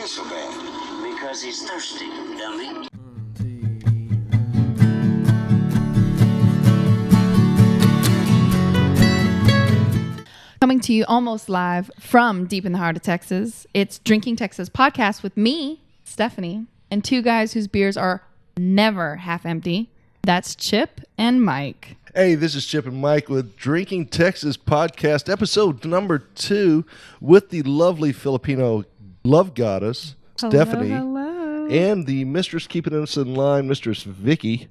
you so bad? Because he's thirsty, dummy. Coming to you almost live from deep in the heart of Texas, it's Drinking Texas podcast with me, Stephanie, and two guys whose beers are never half empty. That's Chip and Mike. Hey, this is Chip and Mike with Drinking Texas podcast, episode number 2, with the lovely Filipino love goddess, Stephanie, Hello. and the mistress keeping us in line, Mistress Vicky.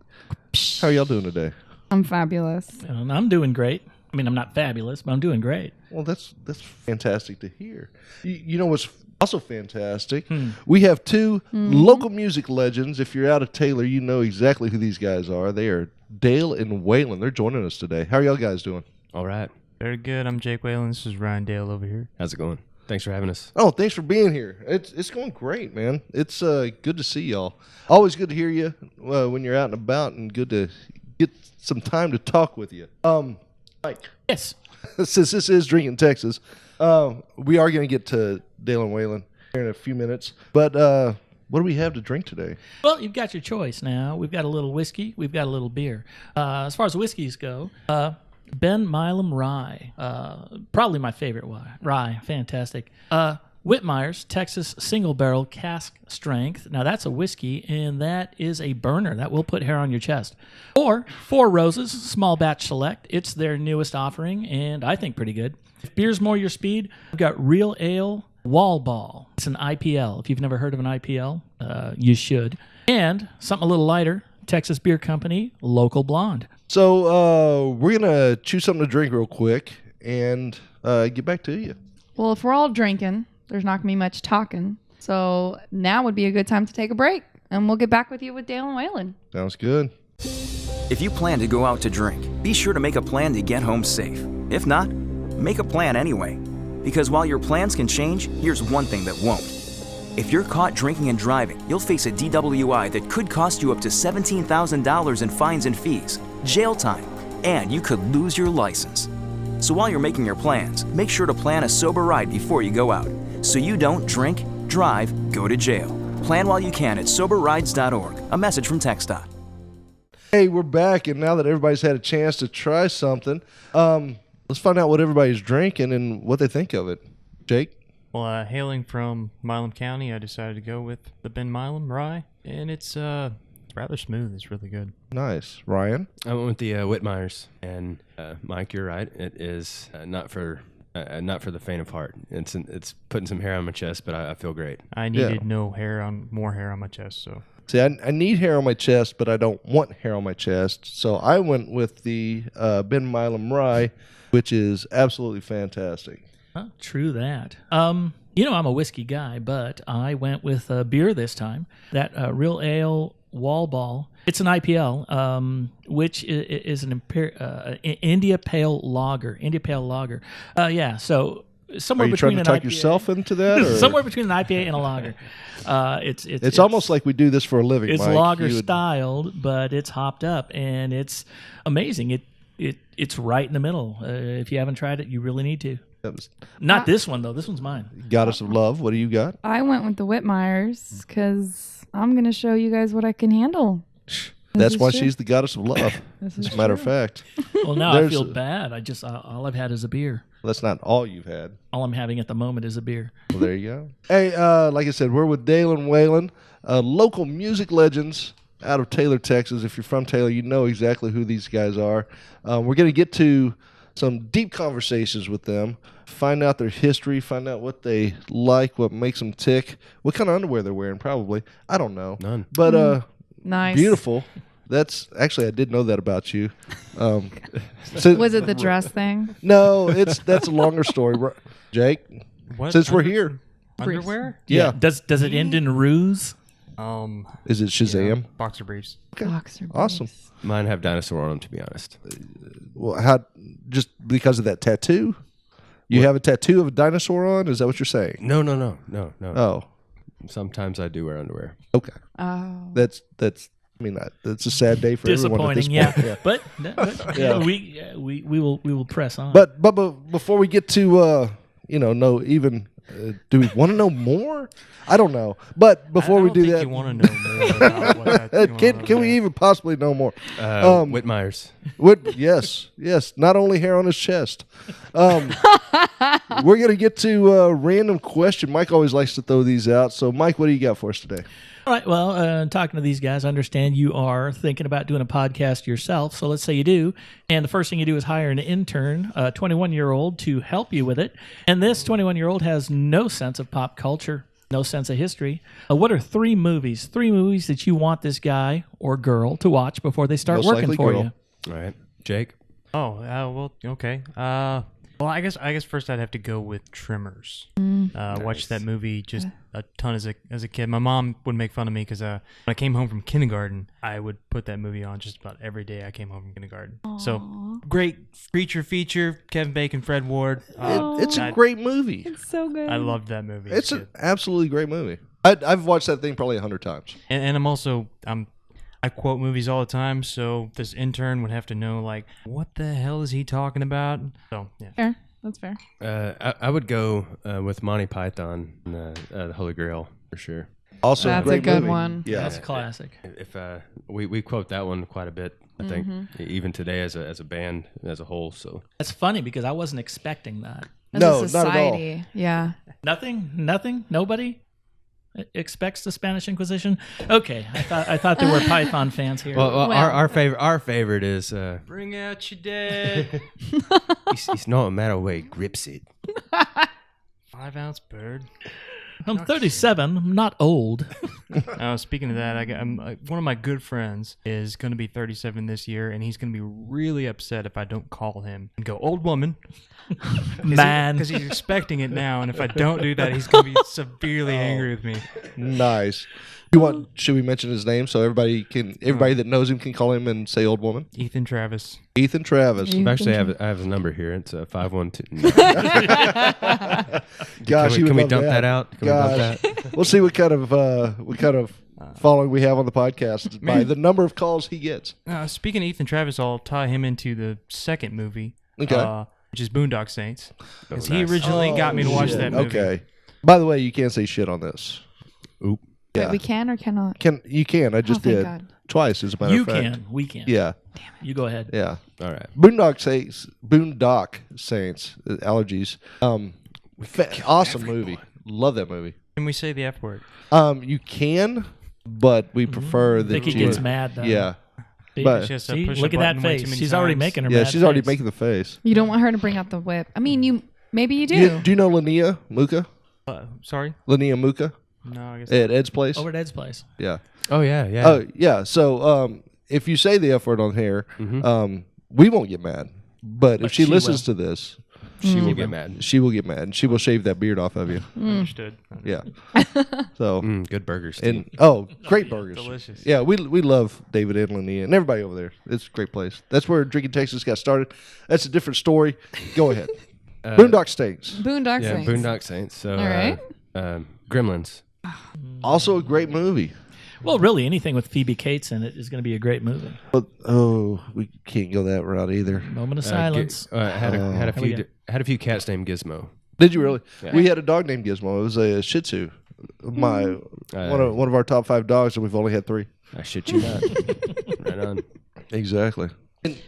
How are y'all doing today? I'm fabulous. I'm doing great. I mean, I'm not fabulous, but I'm doing great. Well, that's fantastic to hear. You know what's also fantastic? We have two local music legends. If you're out of Taylor, you know exactly who these guys are. They are Dale and Waylon. They're joining us today. How are y'all guys doing? All right. Very good. I'm Jake Whalen. This is Ryan Dale over here. How's it going? Thanks for having us. Oh, thanks for being here. It's going great, man. It's good to see y'all. Always good to hear you when you're out and about, and good to get some time to talk with you. Mike. Yes. Since this is Drinking Texas, we are going to get to Dale and Waylon here in a few minutes. But what do we have to drink today? Well, you've got your choice now. We've got a little whiskey. We've got a little beer. As far as whiskeys go, Ben Milam Rye. Probably my favorite rye. Fantastic. Whitmeyer's Texas Single Barrel Cask Strength. Now, that's a whiskey, and that is a burner. That will put hair on your chest. Or Four Roses Small Batch Select. It's their newest offering, and I think pretty good. If beer's more your speed, we've got Real Ale Wall Ball. It's an IPL. If you've never heard of an IPL, you should. And something a little lighter, Texas Beer Company Local Blonde. So we're going to choose something to drink real quick and get back to you. Well, if we're all drinking, there's not going to be much talking. So now would be a good time to take a break. And we'll get back with you with Dale and Waylon. Sounds good. If you plan to go out to drink, be sure to make a plan to get home safe. If not, make a plan anyway. Because while your plans can change, here's one thing that won't. If you're caught drinking and driving, you'll face a DWI that could cost you up to $17,000 in fines and fees, jail time, and you could lose your license. So while you're making your plans, make sure to plan a sober ride before you go out, so you don't drink, drive, go to jail. Plan while you can at SoberRides.org. A message from TxDOT. Hey, we're back, and now that everybody's had a chance to try something, let's find out what everybody's drinking and what they think of it. Jake? Well, hailing from Milam County, I decided to go with the Ben Milam Rye, and it's rather smooth. It's really good. Nice. Ryan? I went with the Whitmeyer's, and Mike, you're right. It is not for the faint of heart. It's putting some hair on my chest, but I feel great. I needed more hair on my chest, so. See, I need hair on my chest, but I don't want hair on my chest. So I went with the Ben Milam Rye, which is absolutely fantastic. Well, true that. You know I'm a whiskey guy, but I went with beer this time. That Real Ale Wall Ball. It's an IPL, which is an India Pale Lager. India Pale Lager. Yeah, so somewhere Are you between trying to an talk IPA, yourself into that? Or? somewhere between an IPA and a lager. It's almost like we do this for a living, It's Mike. lager styled, but it's hopped up, and it's amazing. It's right in the middle. If you haven't tried it, you really need to. Not this one, though. This one's mine. Goddess of Love. What do you got? I went with the Whitmeyer's because I'm going to show you guys what I can handle. That's why she's the Goddess of Love, as a matter of fact. Well, now I feel bad. All I've had is a beer. Well, that's not all you've had. All I'm having at the moment is a beer. Well, there you go. Hey, like I said, we're with Dale and Waylon, local music legends out of Taylor, Texas. If you're from Taylor, you know exactly who these guys are. We're going to get to some deep conversations with them, find out their history, find out what they like, what makes them tick, what kind of underwear they're wearing, probably. I don't know. None. But Nice. beautiful. That's actually, I did know that about you. Was it the dress thing? No, that's a longer story. Jake, What? since we're here. Underwear? Yeah. Does it end in ruse? Is it Shazam? Boxer briefs. Okay. Boxer briefs. Awesome. Mine have dinosaur on them, to be honest. Well, how? Just because of that tattoo? You have a tattoo of a dinosaur on? Is that what you're saying? No. Oh, Sometimes I do wear underwear. Oh. that's. I mean, that's a sad day for everyone at this Disappointing, point. yeah. But Yeah. we will press on. But before we get to no even Do we want to know more? I don't know. But before we do that, you want to know more about what that, can we even possibly know more? Whitmires. Yes. Not only hair on his chest. We're going to get to a random question. Mike always likes to throw these out. So, Mike, what do you got for us today? All right. Well, talking to these guys, I understand you are thinking about doing a podcast yourself. So let's say you do. And the first thing you do is hire an intern, a 21-year-old, to help you with it. And this 21-year-old has no sense of pop culture, no sense of history. What are three movies that you want this guy or girl to watch before they start Most working likely for girl. you? All right. Jake? Oh, well, okay. Well, I guess first I'd have to go with Tremors. Watched that movie just a ton as a kid. My mom would make fun of me because when I came home from kindergarten, I would put that movie on just about every day I came home from kindergarten. Aww. So great creature feature, Kevin Bacon, Fred Ward. It's a great movie. It's so good. I loved that movie. It's as a an kid. absolutely great movie. I've watched that thing probably 100 times. And I quote movies all the time, so this intern would have to know, like, what the hell is he talking about? So, yeah. Fair. That's fair. I would go with Monty Python, the Holy Grail, for sure. Also, That's great a good movie. one. Yeah. That's a classic. If we quote that one quite a bit, I think, even today as a band as a whole. So That's funny because I wasn't expecting that. As No, a not at all. society. Yeah. Nothing? Nobody expects the Spanish Inquisition? Okay, I thought there were Python fans here. well, Well. our favorite is Bring out your dead. it's not a matter of way grips it. 5-ounce bird. I'm 37. I'm not old. Speaking of that, one of my good friends is going to be 37 this year, and he's going to be really upset if I don't call him and go, old woman. Man. Because he's expecting it now, and if I don't do that, he's going to be severely angry with me. Nice. Should we mention his name so everybody that knows him can call him and say old woman? Ethan Travis. Ethan Travis. Actually, I have his number here. It's 512. Gosh, Can we dump that out? Can we dump Gosh. that? We'll see what kind of following we have on the podcast by the number of calls he gets. Speaking of Ethan Travis, I'll tie him into the second movie, Okay. which is Boondock Saints. Because he nice. originally got me to watch Shit. that movie. Okay. By the way, you can't say shit on this. Oop. Yeah. Wait, we can or cannot? You can. I just thank did. God. Twice, as a matter You of fact. can. We can. Yeah. You go ahead. Yeah. All right. Boondock Saints, allergies. Awesome movie. Love that movie. Can we say the F word? You can, but we prefer I that think he you- gets mad, though. Yeah. See, But- She has to see? push a Look at that button way too face. many She's already times. making her Yeah, mad she's already face. making the face. You don't want her to bring out the whip. I mean, maybe you do. Do you know Linnea Muka? Sorry? Linnea Muka No, I guess at Ed's place? Over at Ed's place. Yeah. Oh yeah, yeah. Oh, yeah. So if you say the F word on here, we won't get mad. But if she she listens will. to this, she will get mad. she will get mad. And she will shave that beard off of you. understood. Yeah. So, Good burgers. Steve. and great burgers. delicious. Yeah, we love David and Linnea and everybody over there. It's a great place. That's where Drinking Texas got started. That's a different story. Go ahead. Boondock Saints. Boondock Yeah, Saints. Boondock Saints. So, All right. Gremlins. Also a great movie. Well, really, anything with Phoebe Cates in it is going to be a great movie. But, we can't go that route either. Moment of silence. Had we a few cats named Gizmo. Did you really? Yeah. We had a dog named Gizmo. It was a Shih Tzu. One of our top 5 dogs, and we've only had 3. I shit you not. Right on. Exactly. And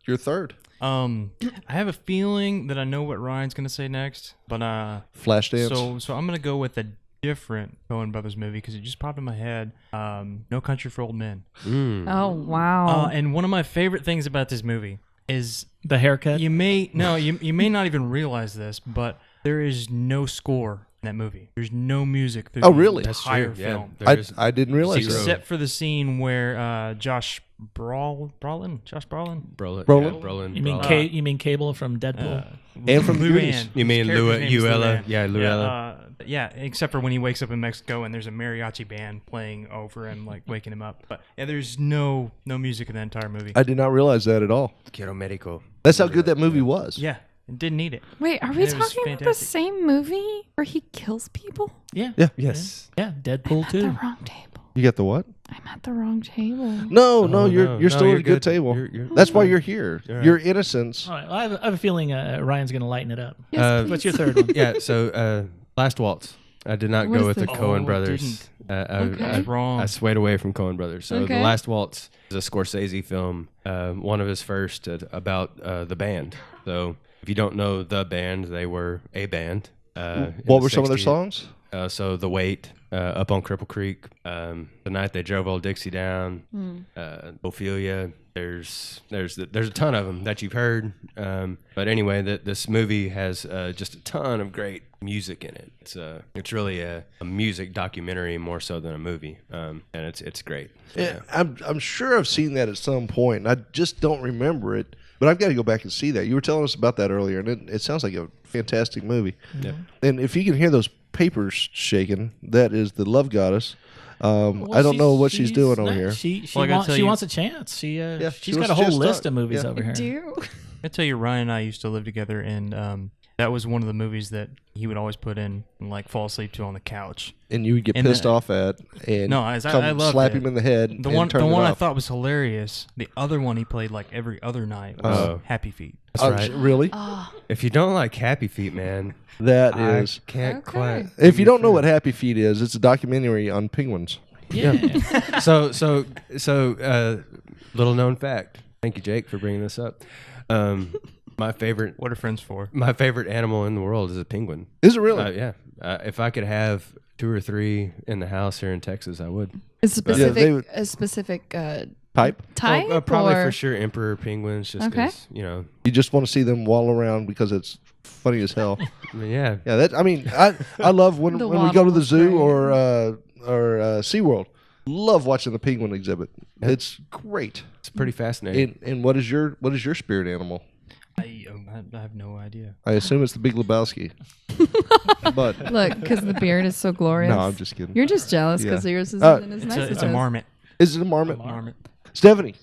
you're third. I have a feeling that I know what Ryan's going to say next, but Flashdance. so I'm going to go with a different Coen Brothers movie because it just popped in my head. No Country for Old Men. Oh, wow. And one of my favorite things about this movie is The haircut. you may not even realize this, but there is no score in that movie. There's no music through Oh, the really? That's entire true. film. Yeah. There's I didn't realize zero. that. Except for the scene where Josh Brolin? Brolin. You mean Brolin. you mean Cable from Deadpool? And from Luann. Goonies. You mean His character's name is Luella? Luann. Yeah, Luella. Yeah, except for when he wakes up in Mexico and there's a mariachi band playing over him, like waking him up. But yeah, there's no music in the entire movie. I did not realize that at all. Quiero Médico. That's how good that movie was. Yeah, it didn't need it. Wait, are we it was talking about the fantastic. same movie where he kills people? Yeah. Yeah. Yes. Yeah. Deadpool At the 2. wrong table. You got the what? I'm at the wrong table. No, no. you're still No, at you're a good good. table. You're That's why you're here. You're right. Your innocence. All right. Well, I have a feeling Ryan's going to lighten it up. Yes, What's please. your third one? Yeah. So Last Waltz. I did not What go is with the this? Coen Oh, brothers. That's wrong. I swayed away from Coen brothers. So Okay. The Last Waltz is a Scorsese film, one of his first about the band. So if you don't know the band, they were a band. What were some of their songs? So The Wait, Up on Cripple Creek, The Night They Drove Old Dixie Down, Ophelia. There's a ton of them that you've heard. But anyway, this movie has just a ton of great music in it. It's really a music documentary more so than a movie, and it's great. So, Yeah, I'm sure I've seen that at some point, and I just don't remember it. But I've got to go back and see that. You were telling us about that earlier, and it sounds like a fantastic movie. Yeah. And if you can hear those papers shaking, that is the Love Goddess. I don't know what she's doing over here. She Well, I gotta wants tell she you- wants a chance. She's she got was a whole just list on- of movies yeah. over here. Do I tell you, Ryan and I used to live together, and that was one of the movies that he would always put in and like fall asleep to on the couch. And you would get And pissed the- off at, and No, I loved slap it. him in the head. The and one turn it I off. thought was hilarious. The other one he played like every other night was Oh. Happy Feet. That's right. Really? If you don't like Happy Feet, man, That I is. can't quite. If you don't know what Happy Feet is, it's a documentary on penguins. Yeah. So, little known fact. Thank you, Jake, for bringing this up. My favorite What are friends for? animal in the world is a penguin. Is it really? Yeah. If I could have 2 or 3 in the house here in Texas, I would. a specific they would- a specific Type? type Probably or for sure emperor penguins. Just Okay. 'cause, you know. You just want to see them waddle around because it's funny as hell. I mean, yeah. Yeah, that. I mean, I love when The we go to waddle the was zoo great. or SeaWorld. Love watching the penguin exhibit. It's great. It's pretty fascinating. And what is your spirit animal? I have no idea. I assume it's the Big Lebowski. But look, because the beard is so glorious. no, I'm just kidding. You're just jealous because Yeah. yours isn't as nice as It's a his. marmot. Is it a marmot? Marmot. Stephanie,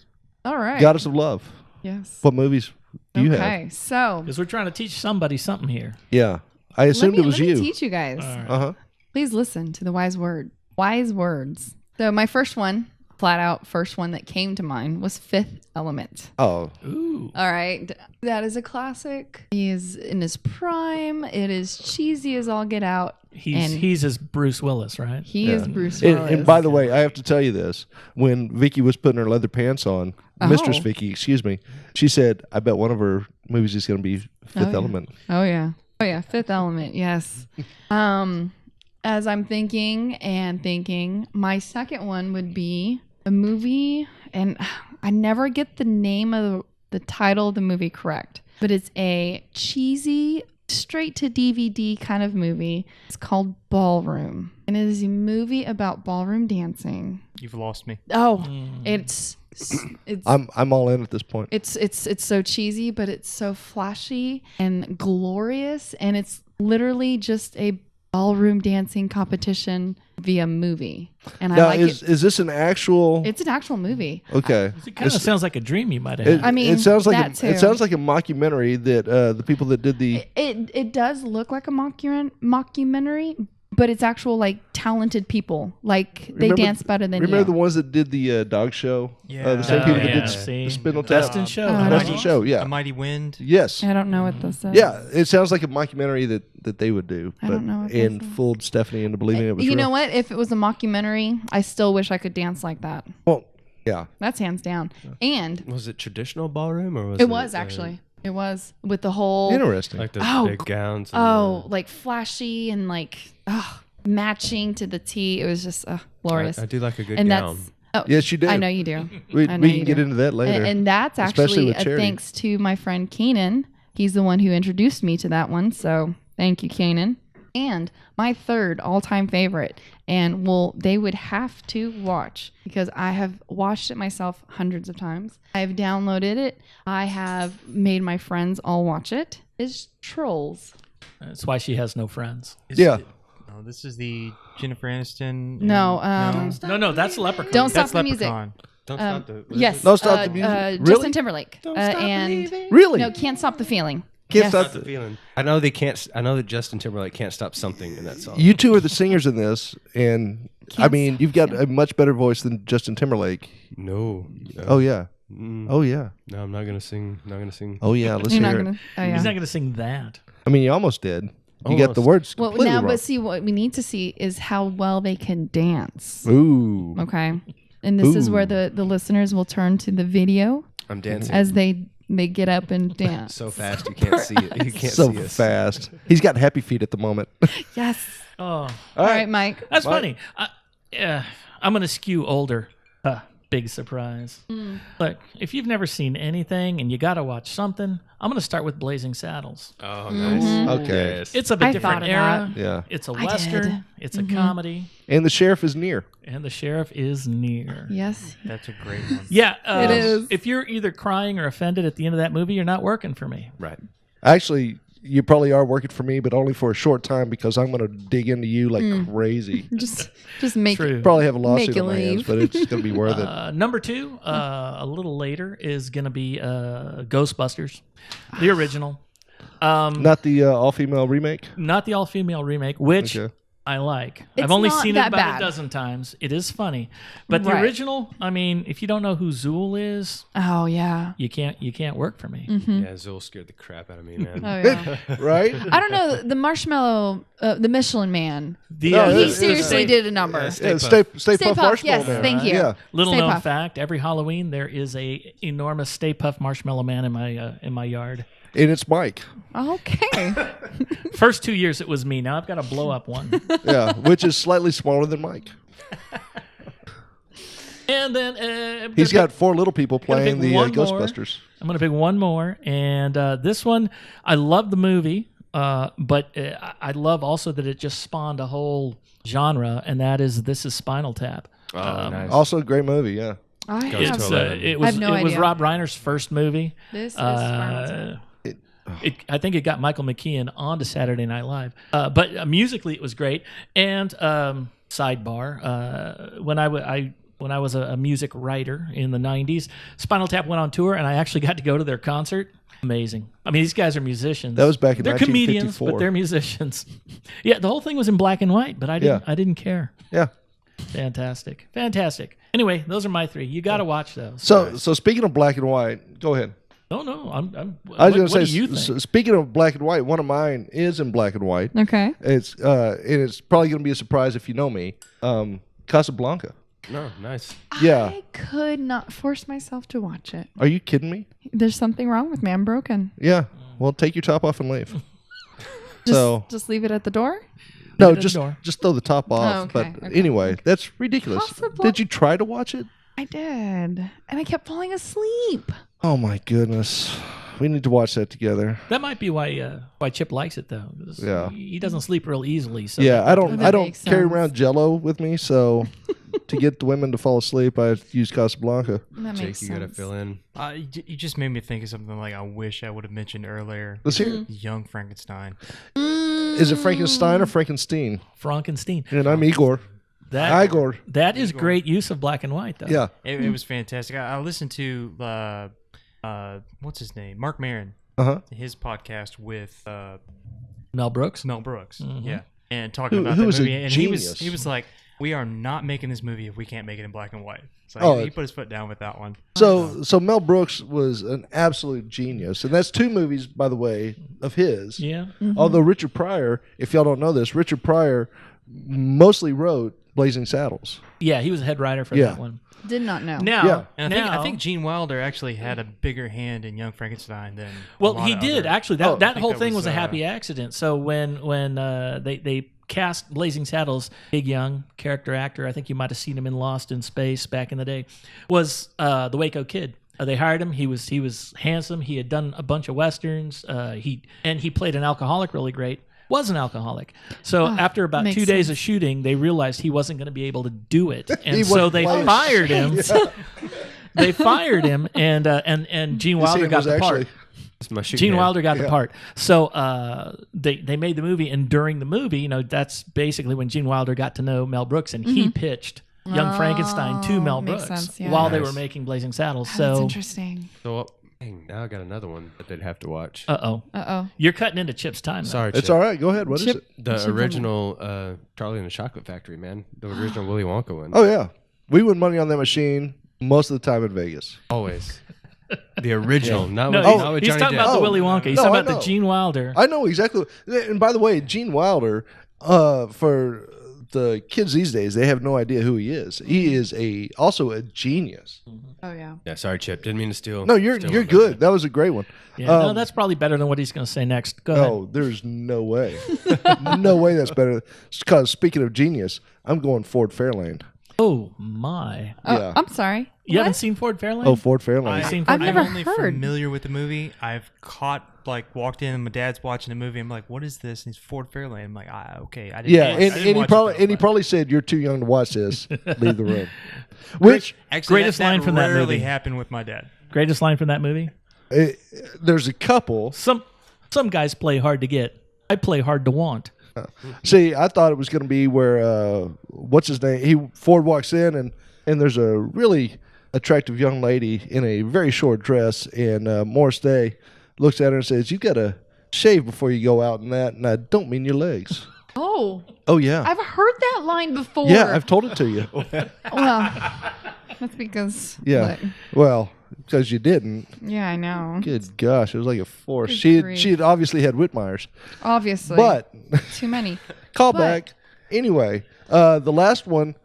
All right. Goddess of Love. Yes. What movies do you have? Okay, so Because we're trying to teach somebody something here. Yeah, I assumed it was let you. me teach you guys. Uh huh. Please listen to the wise word. Wise words. So my first one, flat out first one that came to mind was Fifth Element. Oh, Ooh. All right. That is a classic. He is in his prime. It is cheesy as all get out. And He's as Bruce Willis, right? he is Bruce and, Willis. and by the way, I have to tell you this: when Vicky was putting her leather pants on, Mistress Oh. Vicky, excuse me, she said, "I bet one of her movies is going to be Fifth yeah. Element." Oh yeah. Oh yeah. Fifth Element. Yes. As I'm thinking, my second one would be a movie, and I never get the name of the title of the movie correct, but it's a cheesy, straight to DVD kind of movie. It's called Ballroom, and it is a movie about ballroom dancing. You've lost me. Oh, it's I'm all in at this point. it's so cheesy, but it's so flashy and glorious, and it's literally just a ballroom dancing competition via movie. And I Now, like it. is this an actual? It's an actual movie. Okay. It kind of sounds like a dream you might have It, had. I mean, it sounds like that too. it sounds like a mockumentary that the people that did the It does look like a mockumentary, but it's actual like talented people. Like they Remember- dance better than remember you. the ones that did the dog show. Yeah. The same Oh, people that yeah. did See? the Spindle Best Tap. in Show. Oh, Best in Show. Yeah. A Mighty Wind. Yes. I don't know what this is. Yeah. It sounds like a mockumentary that they would do. I But, don't know what and this is. fooled Stephanie into believing it was You real. know what? If it was a mockumentary, I still wish I could dance like that. Well, yeah. That's hands down. And Was it traditional ballroom or was it was actually. It was with the whole Interesting. like the Oh, big gowns? And like flashy and like matching to the T. It was just glorious. I do like a good and gown. that's Yes, you do. I know you do. We I know we you can get do. into that later. And that's especially actually with charity. thanks to my friend Keenan. He's the one who introduced me to that one. So thank you, Keenan. And my third all-time favorite, and they would have to watch because I have watched it myself hundreds of times. I've downloaded it. I have made my friends all watch it. Is Trolls. That's why she has no friends. Yeah. No, this is the Jennifer Aniston. No, No, that's Leprechaun. Don't stop That's the music. Leprechaun. Don't stop the. what is Yes. it? Don't Stop the Music? Really? Justin Timberlake. And Really? no, Can't Stop the Feeling. Can't Yes. stop The feeling. I know they can't. I know that Justin Timberlake can't stop something in that song. You two are the singers in this, and I Can't mean, stop you've got a much better voice than Justin Timberlake. No. Oh yeah. Mm, Oh yeah. no, I'm not gonna sing. Not gonna sing. Oh yeah. Let's You're hear not it. gonna. Oh, yeah. He's not going to sing that. I mean, you almost did. You got the words Well, completely now, wrong. but see, what we need to see is how well they can dance. Ooh. Okay. And this is where Ooh. the listeners will turn to the video I'm dancing as they get up and dance. so fast you can't see it. You can't So see us. fast. He's got happy feet at the moment. Yes. Oh, All All right, Mike. that's funny. I'm going to skew older. Big surprise. Look, if you've never seen anything and you got to watch something, I'm going to start with Blazing Saddles. Oh, nice. Okay. Yes. It's of a I different thought of era. that. Yeah. It's a I Western. did. It's a comedy. And the sheriff is near. And the sheriff is near. Yes. That's a great one. Yeah. It is. If you're either crying or offended at the end of that movie, you're not working for me. Right. Actually, you probably are working for me, but only for a short time because I'm going to dig into you like crazy. Just make True. Probably have a Make lawsuit you on my hands, leave. but it's going to be worth it. Number 2, a little later, is going to be Ghostbusters, the original. Not the all-female remake? Not the all-female remake, which Okay. I like. It's I've only not seen it that about bad. a dozen times. It is funny, but the Right. original, I mean, if you don't know who Zool is, Oh yeah. you can't work for me. Yeah, Zool scared the crap out of me, man. Oh yeah. Right? I don't know the marshmallow, the Michelin Man. The, No, He it's- seriously did a number. Yeah, Yeah, Stay Stay Stay Puft Puft, Marshmallow yes, Man. thank you. Yeah. Little Stay known Puft. fact: every Halloween there is a enormous Stay Puft Marshmallow Man in my yard. And it's Mike. Okay. First 2 years it was me. Now I've got a blow up one. Yeah, which is slightly smaller than Mike. And then He's got 4 little people Gonna playing pick the one more. Ghostbusters. I'm going to pick one more, and this one, I love the movie, but I love also that it just spawned a whole genre, and that is This Is Spinal Tap. Oh, nice. Also a great movie, yeah. I Goes have, to It's, 11. it I was have no it was idea. Rob Reiner's first movie. This is Spinal Tap. I think it got Michael McKean onto Saturday Night Live, but musically it was great. And sidebar, when I was a music writer in the 90s, Spinal Tap went on tour, and I actually got to go to their concert. Amazing. I mean, these guys are musicians. That was back in They're comedians, 1954. but they're musicians. Yeah, the whole thing was in black and white, but I didn't care. Yeah. Fantastic. Anyway, those are my 3. You got to watch those. So speaking of black and white, go ahead. No, I'm I was what going do you to say, think? speaking of black and white, one of mine is in black and white. Okay. And it's probably going to be a surprise if you know me. Casablanca. No, nice. Yeah. I could not force myself to watch it. Are you kidding me? There's something wrong with me. I'm broken. Yeah. Well, take your top off and leave. Just leave it at the door. No, at the door. just throw the top off. okay, But okay. anyway, that's ridiculous. Casablanca. Did you try to watch it? I did, and I kept falling asleep. Oh my goodness. We need to watch that together. That might be why Chip likes it though. 'Cause Yeah. he doesn't sleep real easily. So Yeah, I don't That I don't makes carry sense. around Jello with me, so to get the women to fall asleep, I use Casablanca. That Jake, makes you sense. got to fill in. You just made me think of something like I wish I would have mentioned earlier. Let's hear it. Young Frankenstein. Is it Frankenstein or Frankenstein? Frankenstein. And I'm Igor. Igor. That is great use of black and white though. Yeah. It was fantastic. I listened to what's his name, Mark Maron, Uh-huh. his podcast with Mel Brooks. Mel Brooks. Mm-hmm. Yeah, and talking Who- about who that is a movie, and genius. he was like, "We are not making this movie if we can't make it in black and white." So Oh, he put his foot down with that one. So Mel Brooks was an absolute genius. And that's 2 movies, by the way, of his. Yeah. Although Richard Pryor, if y'all don't know this, Richard Pryor mostly wrote Blazing Saddles. Yeah, he was a head writer for Yeah. that one. Did not know. Now, Yeah. And I now, think Gene Wilder actually had a bigger hand in Young Frankenstein than. a well, lot he of did other- actually. Oh, That think whole that thing was was, a happy accident. So when they cast Blazing Saddles, big young character actor, I think you might have seen him in Lost in Space back in the day, was the Waco Kid. They hired him. He was handsome. He had done a bunch of westerns. He played an alcoholic really great. Was an alcoholic. So after about makes 2 days sense. of shooting, they realized he wasn't going to be able to do it, He and so wasn't they playing. fired him. They fired him, and Gene Wilder it got was the part. actually- It's my shoe Gene hand. Wilder got the Yeah. part. So they made the movie, and during the movie, that's basically when Gene Wilder got to know Mel Brooks, and he pitched Young Frankenstein to Mel makes Brooks sense, yeah. while they Nice. were making Blazing Saddles. Oh, that's So, interesting. So, dang, now I got another one that they'd have to watch. Uh-oh. you're cutting into Chip's time. though. Sorry, It's Chip. all right. Go ahead. What is Chip- it? The original Charlie and the Chocolate Factory, man. The original Willy Wonka one. Oh, yeah. We win money on that machine most of the time in Vegas. Always. The original, not No, with, not with he's Johnny talking Depp. about the Oh, Willy Wonka. He's no, talking I about the know. Gene Wilder. I know exactly. And by the way, Gene Wilder, for the kids these days, they have no idea who he is. He is also a genius. Oh yeah. Yeah, sorry, Chip. Didn't mean to steal. No, you're steal my good. That was a great one. Yeah, no, that's probably better than what he's going to say next. Go ahead. Oh, there's no way. No way that's better. Because speaking of genius, I'm going Ford Fairlane. Oh my! Oh, Yeah. I'm sorry. You What? haven't seen Ford Fairlane? Oh, Ford Fairlane. I've seen I've Ford never I'm only heard. familiar with the movie. I've walked in and my dad's watching the movie. I'm like, what is this? And he's Ford Fairlane. I'm like, okay. I didn't Yeah, watch- I and didn't he watch it probably though, and he but- probably said, "You're too young to watch this. Leave the room." Which Actually, Greatest line from that rarely movie. happened with my dad. Greatest line from that movie? there's a couple. Some guys play hard to get. I play hard to want. See, I thought it was going to be where what's his name? Ford walks in and there's a really attractive young lady in a very short dress, and Morris Day looks at her and says, "You got to shave before you go out in that, and I don't mean your legs." Oh, Oh yeah, I've heard that line before. yeah, I've told it to you. Well, that's because. Yeah, But, well, because you didn't. yeah, I know. Good gosh, it was like a force. Good grief. She had obviously had Whitmires, Obviously. but Too many. call But- back anyway. The last one,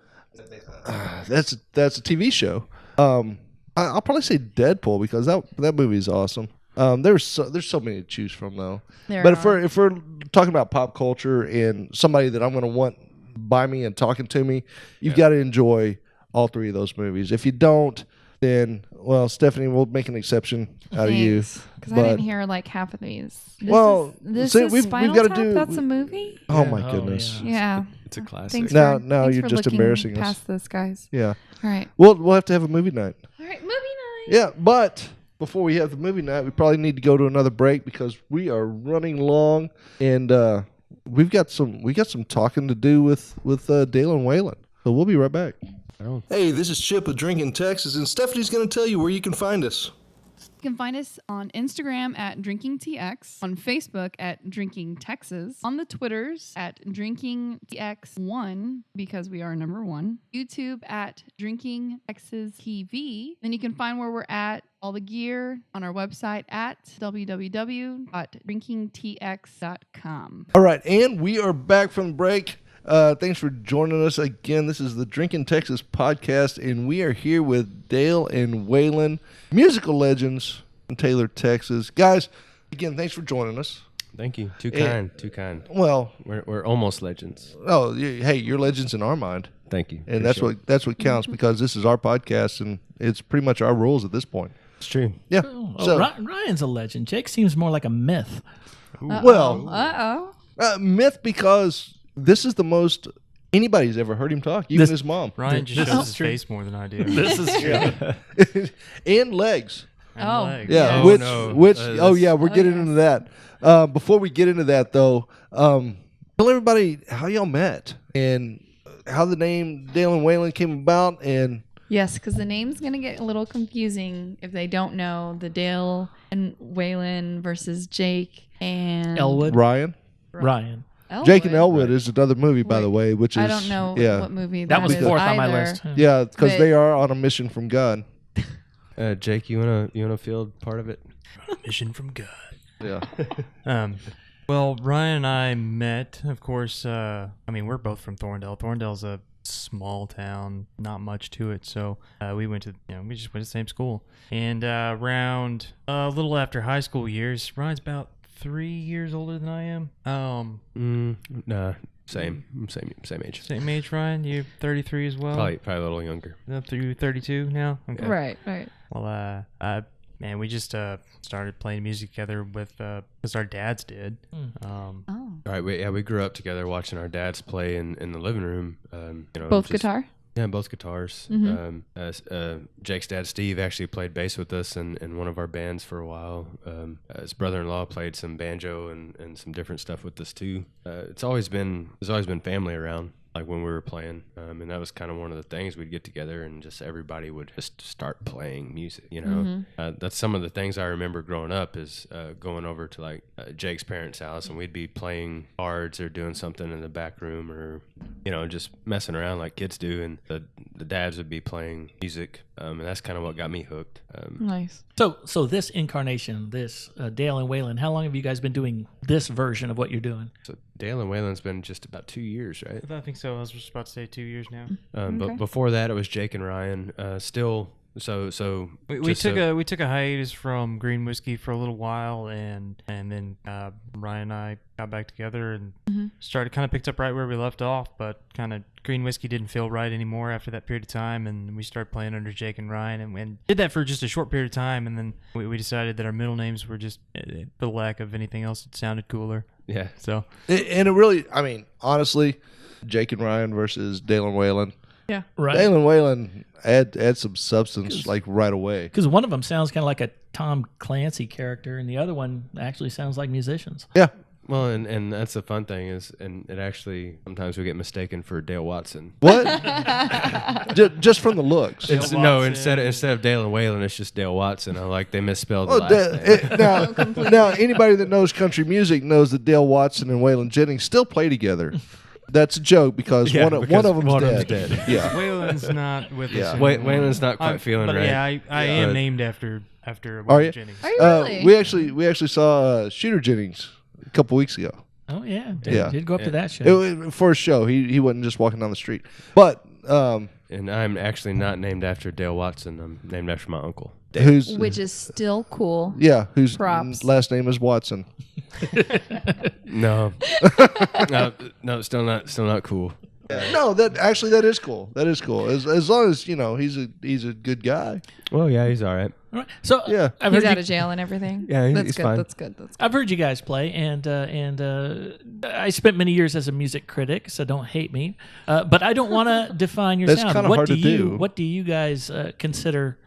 that's a TV show. I'll probably say Deadpool because that movie is awesome. There's so many to choose from though. There But are. if we're talking about pop culture and somebody that I'm going to want by me and talking to me, you've got to enjoy all three of those movies. If you don't, then well, Stephanie, we'll make an exception out of you. Because I But didn't hear like half of these. This see, is we've Spinal gotta Tap? do- That's a movie? oh my Oh, goodness, yeah. Yeah. It's a classic. Thanks Now- for, now thanks you're for just looking embarrassing us. past this, guys. yeah. All right. We'll have to have a movie night. All right, movie night. Yeah, but before we have the movie night, we probably need to go to another break because we are running long, and we got some talking to do with Dale and Waylon. So we'll be right back. Hey, this is Chip with Drinking Texas, and Stephanie's going to tell you where you can find us. You can find us on Instagram at DrinkingTX, on Facebook at Drinking Texas, on the Twitters at DrinkingTX1 because we are number one, YouTube at Drinking Texas TV. Then you can find where we're at, all the gear on our website at www.drinkingtx.com. All right, and we are back from the break. Thanks for joining us again. This is the Drinking Texas podcast, and we are here with Dale and Waylon, musical legends in Taylor, Texas. Guys, again, thanks for joining us. Thank you. Too Yeah. kind. Too kind. Well, We're almost legends. hey, you're legends in our mind, Thank you. and that's what counts because this is our podcast, and it's pretty much our rules at this point. It's true. Yeah. Oh, So, Ryan's a legend. Jake seems more like a myth. well, Uh-oh. myth because this is the most anybody's ever heard him talk, even This- his mom, Ryan just This shows is his true. face more than I do. This is true. and legs. And Oh. legs. Yeah, Oh, which no. oh That's- yeah, we're getting into that. Before we get into that though, tell everybody how y'all met and how the name Dale and Waylon came about. And Yes, because the name's going to get a little confusing if they don't know the Dale and Waylon versus Jake and Elwood. Ryan, Ryan. Elwood. Jake and Elwood is another movie, by the way, which is I don't know yeah, what movie That was is fourth on my either. list. yeah, because But- they are on a mission from God. Jake, you wanna field part of it? Mission from God. Yeah, Well, Ryan and I met, of course. I mean, we're both from Thorndale. Thorndale's a small town, not much to it. So we just went to the same school. And around a little after high school years, Ryan's about 3 years older than I am. Nah, same age. Same age, Ryan. You're 33 as well. Probably a little younger. Up to 32 now. Okay. Right. Well, man, we just started playing music together with because our dads did. Oh. All right, we grew up together watching our dads play in the living room. Both just- guitar? Yeah, both guitars. Jake's dad, Steve, actually played bass with us in one of our bands for a while. His brother-in-law played some banjo and some different stuff with us too. There's always been family around. like when we were playing, and that was kind of one of the things. We'd get together and just everybody would just start playing music. That's some of the things I remember growing up is going over to like Jake's parents' house, and we'd be playing cards or doing something in the back room, or just messing around like kids do, and the dads would be playing music, and that's kind of what got me hooked. Nice. So this incarnation, this Dale and Waylon, how long have you guys been doing this version of what you're doing? So Dale and Waylon's been just about 2 years, right? I think so. I was just about to say 2 years now. But before that, it was Jake and Ryan. Still, so we took a hiatus from Green Whiskey for a little while, and then Ryan and I got back together and picked up right where we left off. But kind of Green Whiskey didn't feel right anymore after that period of time, and we started playing under Jake and Ryan, and did that for just a short period of time, and then we decided that our middle names were just, for the lack of anything else, it sounded cooler. Yeah. So And it really, I mean, honestly, Jake and Ryan versus Dale and Waylon. Yeah. Right. Dale and Waylon add some substance like right away. Because one of them sounds kind of like a Tom Clancy character, and the other one actually sounds like musicians. Yeah. Well, and that's the fun thing is, and it actually sometimes we get mistaken for Dale Watson. What? Just from the looks. No, instead of Dale and Waylon, it's just Dale Watson. I'm like, they misspelled the last name. Now, anybody that knows country music knows that Dale Watson and Waylon Jennings still play together. That's a joke because one of them's dead. Yeah. Waylon's not with us. Waylon's not quite feeling but right. Yeah, I am named after Are Waylon you? Jennings. Are you really? We actually saw Shooter Jennings a couple weeks ago. Oh yeah, Yeah. Did go up to that show. For a show. He wasn't just walking down the street. But And I'm actually not named after Dale Watson. I'm named after my uncle. Which is still cool. Yeah, whose Props. last name is Watson. No, no, still not cool. No, that is cool. That is cool. As long as he's a good guy. Well, yeah, he's all right. All right. So Yeah. I've He's heard out you, of jail and everything. Yeah, that's he's good. fine. That's good. That's good. I've heard you guys play, and I spent many years as a music critic, so don't hate me. But I don't want to define your That's sound. kinda hard to do. What do you guys consider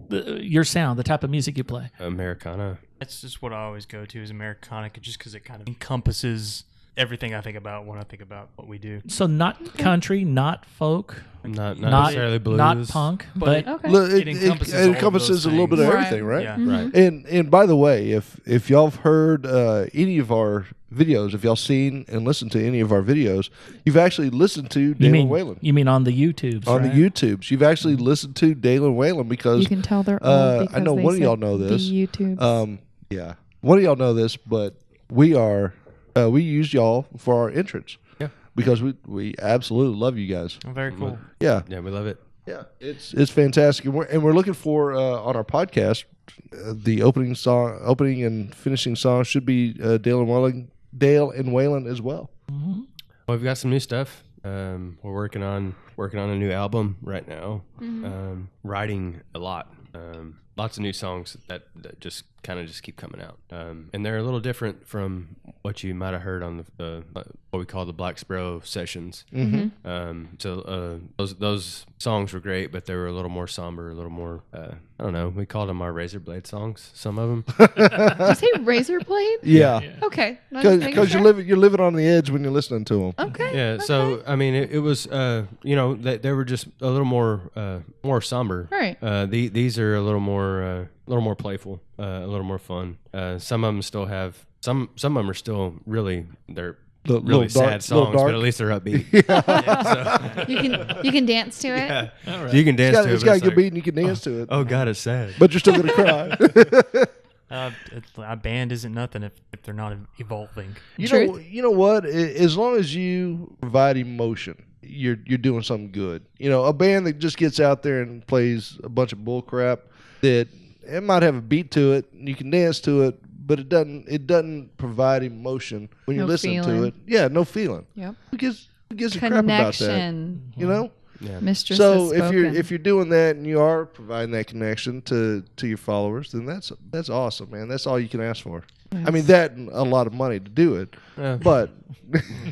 your sound, the type of music you play? Americana. That's just what I always go to is Americana, just because it kind of encompasses everything I think about when I think about what we do. So not country, not folk, Not necessarily blues. not punk, but Okay. Look, It encompasses all of encompasses those a little bit of things. everything, right? Yeah. Right. And by the way, if y'all have heard any of our videos, if y'all seen and listened to any of our videos, you've actually listened to Dale and Waylon you mean on the YouTubes, on right? the YouTubes. You've actually listened to Dale and Waylon because You can tell they're old because I know they one of y'all said know this. The YouTubes. Yeah, one of y'all know this, but we used y'all for our entrance. Yeah. Because we absolutely love you guys. Oh, very cool. Yeah. Yeah, we love it. Yeah, it's fantastic, and we're looking for on our podcast the opening and finishing song should be Dale and Waylon as well. Well, we've got some new stuff. We're working on a new album right now. Writing a lot. Lots of new songs that just kind of just keep coming out, and they're a little different from what you might have heard on the what we call the Black Sparrow sessions. So those songs were great, but they were a little more somber, a little more I don't know. We called them our razor blade songs. Some of them. Did you say razor blade? Yeah, Okay. Just making because sure. you're living on the edge when you're listening to them. Okay. Yeah. So I mean, it was they were just a little more somber. Right. These are a little more playful, a little more fun. Some of them still have some of them are still really really sad songs, but at least they're upbeat. You can dance to it. Yeah. All right. So you can dance to it. It's but got a it's good like, beat and you can dance to it. oh God, it's sad. But you're still gonna cry. A band isn't nothing if they're not evolving. You know what? As long as you provide emotion, you're doing something good. A band that just gets out there and plays a bunch of bull crap that it might have a beat to it, and you can dance to it, but it doesn't provide emotion when you're No listening to feeling. it. Yeah, no feeling. Yep. Who gives a crap about that? Connection. Yeah. Mistress So has spoken. if you're doing that and you are providing that connection to your followers, then that's awesome, man. That's all you can ask for. I mean, that and a lot of money to do it, Yeah. but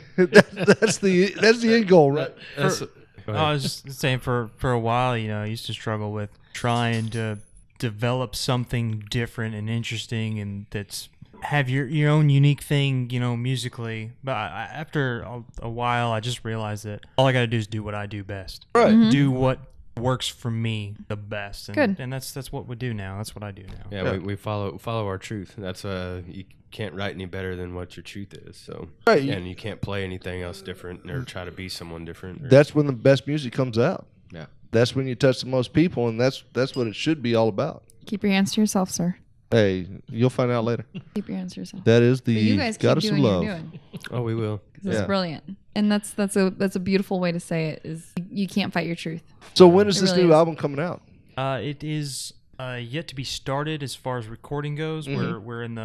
that's the end goal, right? That's- go ahead. I was just saying for a while, I used to struggle with trying to develop something different and interesting and that's have your own unique thing, musically. But after a while, I just realized that all I got to do is do what I do best. Right. Do what works for me the best. And, Good. And that's what we do now. That's what I do now. Yeah, we follow our truth. That's you can't write any better than what your truth is. So Right. and you can't play anything else different or try to be someone different. That's when the best music comes out. Yeah. That's when you touch the most people, and that's what it should be all about. Keep your hands to yourself, sir. Hey, you'll find out later. Keep your hands to yourself. That is But you the guys keep goddess of doing what love. you're doing. Oh, we will. 'Cause it's Yeah. brilliant. And that's a beautiful way to say it is you can't fight your truth. So when is It this really new is. album coming out? It is yet to be started as far as recording goes. We're in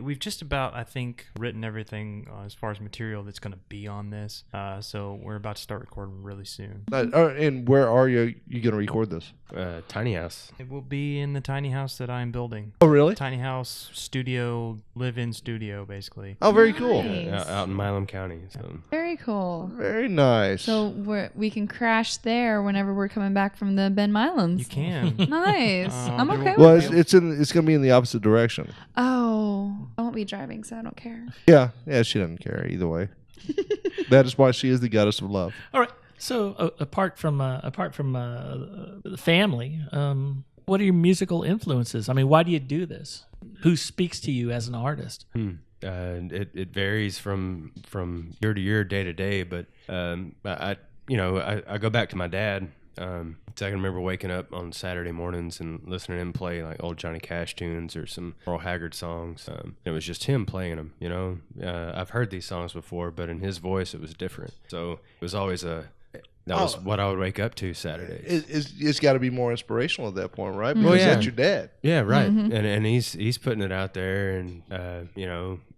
we've just about, I think, written everything as far as material that's going to be on this. So we're about to start recording really soon. And where are you going to record this? Tiny house. It will be in the tiny house that I'm building. Oh, really? Tiny house studio, live-in studio, basically. Oh, very cool. Nice. Out in Milam County. So Very cool. Very nice. So we can crash there whenever we're coming back from the Ben Milams. You can. Nice. I'm there okay will- well, with it. it's going to be in the opposite direction. Oh, I won't be driving, so I don't care. Yeah, she doesn't care either way. That is why she is the goddess of love. All right. So apart from the family, what are your musical influences? I mean, why do you do this? Who speaks to you as an artist? it varies from year to year, day to day. But I go back to my dad. So I can remember waking up on Saturday mornings and listening to him play like old Johnny Cash tunes or some Earl Haggard songs. It was just him playing them, I've heard these songs before, but in his voice it was different. So it was always was what I would wake up to Saturdays. It's got to be more inspirational at that point, right? Mm-hmm. Because yeah. that's your dad. Yeah, right. And he's putting it out there, and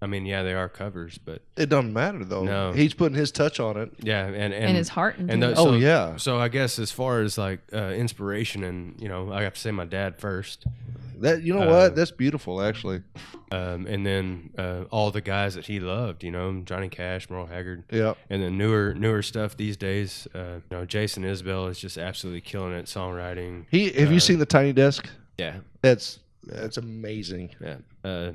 I mean, yeah, they are covers, but It doesn't matter, though. No. He's putting his touch on it. yeah, and his heart into it. Oh, yeah. So I guess as far as like inspiration, and I have to say my dad first. What? That's beautiful, actually. And then all the guys that he loved, Johnny Cash, Merle Haggard. Yeah. And then newer stuff these days. Jason Isbell is just absolutely killing it, songwriting. Have you seen the Tiny Desk? Yeah, That's amazing. yeah.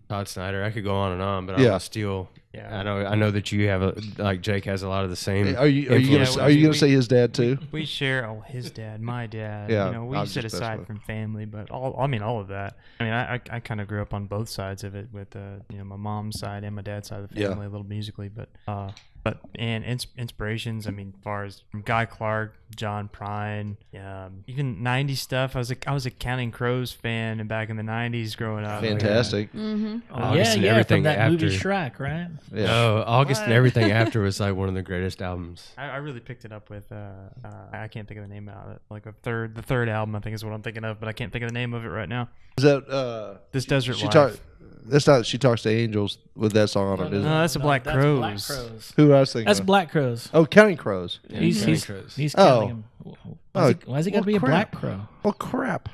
Todd Snyder. I could go on and on, but I Yeah. don't want to steal. Yeah. I know that you have Jake has a lot of the same. Are you influence. gonna say his dad too? We share his dad, my dad. Yeah, We I was set just aside messing from family, but all of that. I mean, I kind of grew up on both sides of it with my mom's side and my dad's side of the Yeah. family, a little musically, but inspirations. I mean, as far as from Guy Clark, John Prine, even '90s stuff. I was a Counting Crows fan, and back in the '90s growing up. Fantastic. August and from everything that movie after. Shrek, right? Yeah. Oh, August and everything after was like one of the greatest albums. I really picked it up with I can't think of the name of it. Like the third album, I think is what I'm thinking of, but I can't think of the name of it right now. Is that This Desert she Life. talk? That's not. She talks to angels with that song on it. Is it? No, that's the Black That's Crows. Black Crows. Who I was thinking? That's of? Black Crows. Oh, Counting Crows. Yeah, He's Counting he's, Crows. he's Oh. counting him. Why's he got to well, be a Black crap. Crow? Well, crap.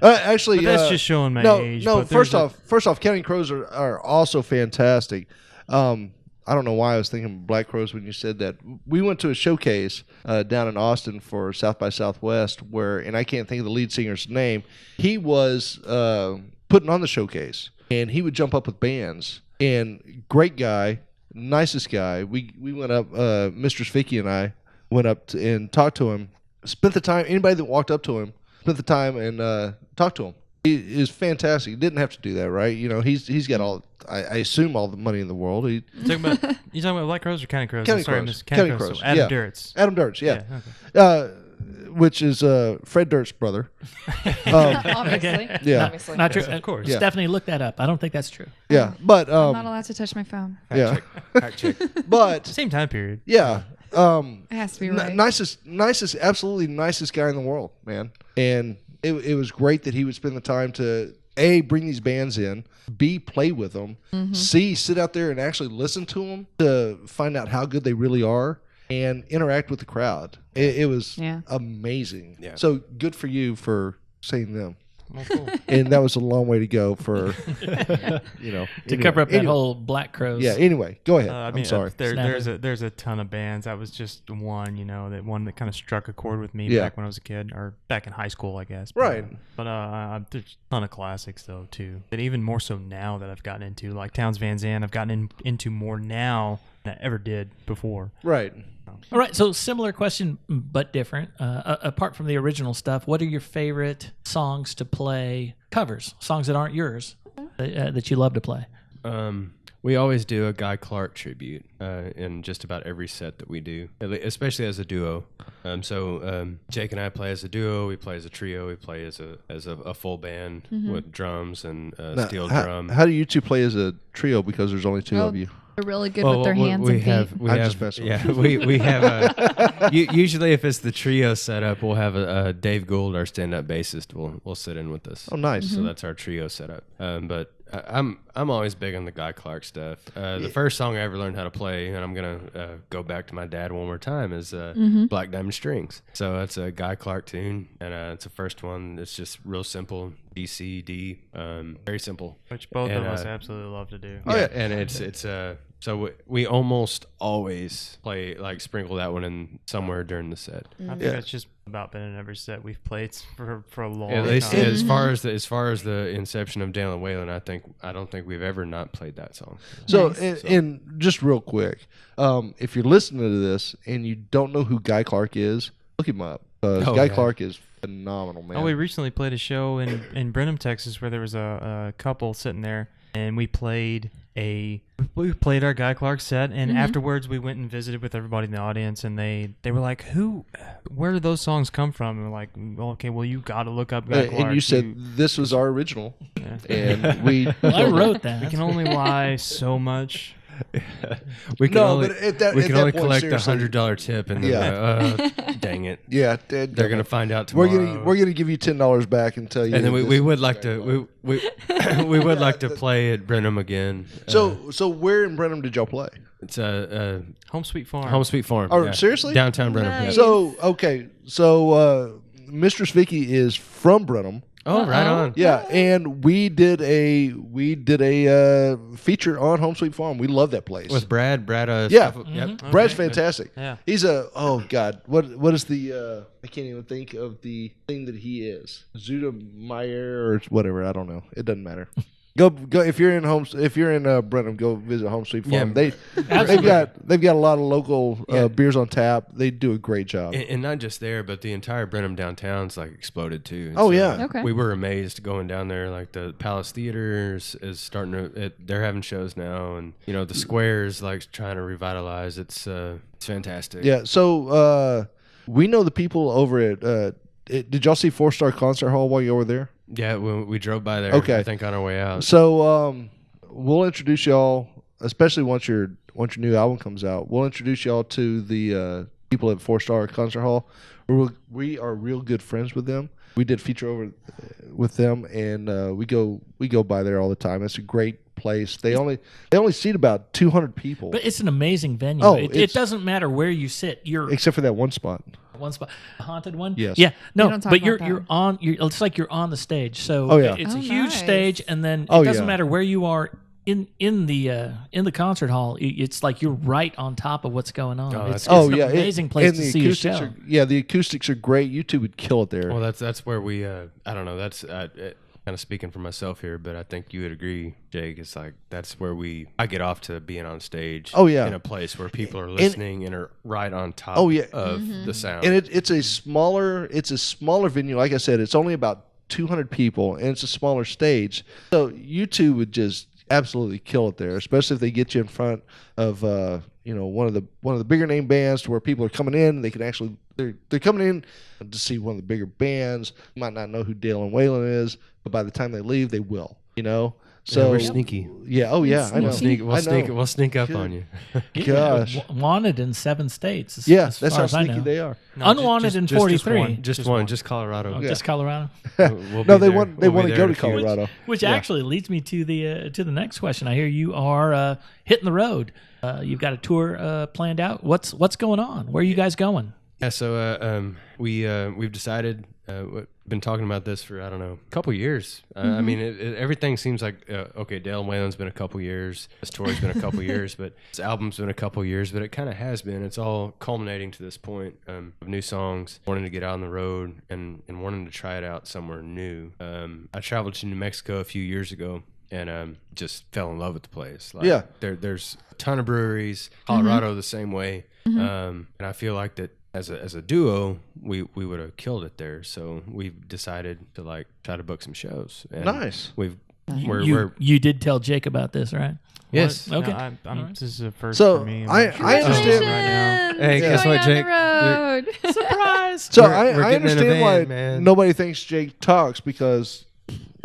Actually, But that's just showing my age. No, but there's first off, Counting Crows are also fantastic. I don't know why I was thinking Black Crows when you said that. We went to a showcase down in Austin for South by Southwest and I can't think of the lead singer's name. He was putting on the showcase, and he would jump up with bands. And great guy, nicest guy. We went up, Mistress Vicky and I went up and talked to him. Spent the time, anybody that walked up to him, spent the time and talked to him. He is fantastic. He didn't have to do that, right? He's got all, I assume, all the money in the world. you talking about Black Crows or Counting Crows? Counting I'm sorry, Crows. Miss Counting Crows. Crows, So Adam yeah. Duritz. Adam Duritz, yeah. Okay. Which is Fred Durst's brother. Obviously. Yeah. Obviously. Not true. Of course. Yeah. Stephanie, look that up. I don't think that's true. Yeah, but I'm not allowed to touch my phone. yeah, Fact check. but Same time period. yeah, It has to be right. nicest, absolutely nicest guy in the world, man. And it was great that he would spend the time to A, bring these bands in, B, play with them, C, sit out there and actually listen to them to find out how good they really are, and interact with the crowd. It was Yeah. amazing. Yeah. So good for you for saying them. Well, cool. And that was a long way to go for, To cover up that whole Black Crowes. Yeah. Anyway, go ahead. I mean, I'm sorry. there's a ton of bands. That was just one, that kind of struck a chord with me Yeah. back when I was a kid, or back in high school, I guess. Right. But there's a ton of classics though too. That even more so now that I've gotten into, like Townes Van Zandt, I've gotten into more now than I ever did before. Right. All right, so similar question, but different. Apart from the original stuff, what are your favorite songs to play? Covers, songs that aren't yours, that you love to play. We always do a Guy Clark tribute in just about every set that we do, especially as a duo. Jake and I play as a duo. We play as a trio. We play as a full band with drums and steel drum. How do you two play as a trio? Because there's only two of you. They're really good with their hands and feet. We I'm have, just messing yeah, with we have usually if it's the trio setup, we'll have a Dave Gould, our stand-up bassist, will sit in with us. Oh, nice. So that's our trio setup. But I'm always big on the Guy Clark stuff. The first song I ever learned how to play, and I'm gonna go back to my dad one more time, is Black Diamond Strings. So that's a Guy Clark tune, and it's the first one. It's just real simple, D, C, D, very simple. Which both of us absolutely love to do. Oh, yeah. And it's so we almost always play, like, sprinkle that one in somewhere during the set. I think that's just about been in every set we've played for a long At least time. as far as the inception of Dale and Waylon, I don't think we've ever not played that song. So, and just real quick, if you're listening to this and you don't know who Guy Clark is, look him up. Guy Clark is phenomenal, man. Oh, we recently played a show in Brenham, Texas, where there was a couple sitting there, and we played our Guy Clark set, and afterwards we went and visited with everybody in the audience, and they were like, where do those songs come from? And we're like, well, okay, well, you got to look up Guy Clark. And you said this was our original, and we. I wrote that. We can only lie so much. We can only point, collect the seriously. $100 tip, and then dang it, Yeah, they're gonna find out tomorrow. We're gonna give you $10 back and tell you. and then that we this would is like Guy to Clark. we would like to play at Brenham again. So where in Brenham did y'all play? It's Home Sweet Farm. Home Sweet Farm. Oh, seriously? Downtown Brenham. Nice. Yeah. So okay, so Mistress Vicky is from Brenham. Oh, right on. Yeah, and we did a feature on Home Sweet Farm. We love that place. With Brad. Yeah. Stuff- Yep. Brad's fantastic. Yeah. He's what is the I can't even think of the thing that he is. Zuda Meyer or whatever, I don't know. It doesn't matter. Go if you're in Brenham, go visit Home Sweet Farm. Yeah. They've got a lot of local beers on tap. They do a great job. And not just there, but the entire Brenham downtown's like exploded too. And Oh, yeah. Okay. we were amazed going down there. Like the Palace Theater is starting to. They're having shows now, and the Square is like trying to revitalize. It's fantastic. Yeah. So we know the people over at. Did y'all see 4-Star Concert Hall while you were there? Yeah, we drove by there. Okay. I think on our way out. So we'll introduce y'all, especially once your new album comes out. We'll introduce y'all to the people at 4-Star Concert Hall. We are real good friends with them. We did feature over with them, and we go by there all the time. It's a great place. They only seat about 200 people, But it's an amazing venue. Oh, It doesn't matter where you sit. You're except for that one spot. one spot, a haunted one. Yes. Yeah. No, We don't talk but about you're that. you're on. It's like you're on the stage. So Oh, yeah. it's a Oh, huge nice. stage, and then Oh, it doesn't yeah. matter where you are in the concert hall. It's like you're right on top of what's going on. Oh, It's that's an amazing place and to the see a acoustics show. the acoustics are great. You two would kill it there. Well, that's where we. I don't know. That's kind of speaking for myself here, but I think you would agree, Jake. It's like that's where I get off to being on stage. Oh, yeah. In a place where people are listening and are right on top. Oh, yeah. Of the sound. And it's a smaller venue. Like I said, it's only about 200 people, and it's a smaller stage. So you two would just absolutely kill it there, especially if they get you in front of one of the bigger name bands, to where people are coming in. They can actually they're coming in to see one of the bigger bands. You might not know who Dale and Waylon is, but by the time they leave, they will. So we're sneaky. Yeah. Oh yeah. I know. We'll sneak up on you. Gosh. Wanted in 7 states. Yeah, as that's far how as I sneaky know. they are. No, Unwanted in 43. Just one. Just Colorado. Oh, just Colorado. We'll No, be they there. want We'll to be go there to in a few- Colorado. Which Yeah. actually leads me to the next question. I hear you are hitting the road. You've got a tour planned out. What's going on? Where are you guys going? Yeah, so we've decided. We've been talking about this for I don't know a couple years. I mean, everything seems like okay. Dale and Waylon's been a couple years. This tour's been a couple years, but this album's been a couple years. But it kind of has been. It's all culminating to this point of new songs, wanting to get out on the road and wanting to try it out somewhere new. I traveled to New Mexico a few years ago. And just fell in love with the place. Like, Yeah. There's a ton of breweries. Colorado the same way. And I feel like that as a duo, we would have killed it there. So we've decided to like try to book some shows. And Nice. You did tell Jake about this, right? Yes. Okay. No, this is a first So, for me. I not sure what's understand- going on right now. Hey, guess what, Jake? Road. Surprise! So We're I getting in a understand van, why man. nobody thinks Jake talks because